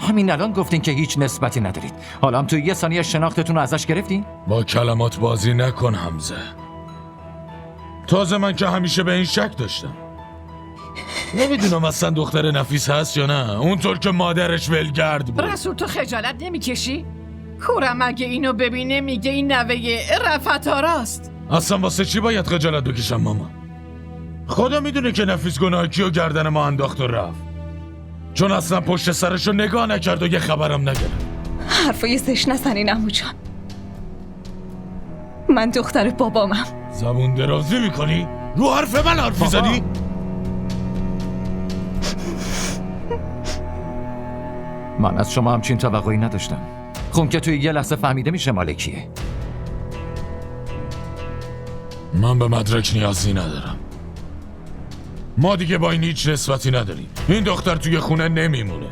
همین الان گفتین که هیچ نسبتی ندارید. حالا هم توی یه ثانیه شناختتون رو ازش گرفتین؟ با کلمات بازی نکن حمزه. تازه من که همیشه به این شک داشتم. نمیدونم اصلا دختر نفیس هست یا نه، اونطور که مادرش ولگرد بود. رسول تو خجالت نمیکشی؟ خورم اگه اینو ببینه میگه این نوه رفت آراست. اصلا واسه چی باید خجالت بکشم ماما؟ خدا میدونه که نفیس گناه کیو گردن ما انداخت و رفت، چون اصلا پشت سرشو نگاه نکرد و یه خبرم نگرفت. حرفای زشت نزنین عمو جان. من دختر بابامم. زبون درازی میکنی؟ رو حرف من حرف میزنی؟ من از شما همچین توقعی نداشتم. خون که توی یه لحظه فهمیده میشه مال کیه. من به مدرک نیازی ندارم. ما دیگه با این هیچ نسبتی نداریم. این دختر توی خونه نمیمونه.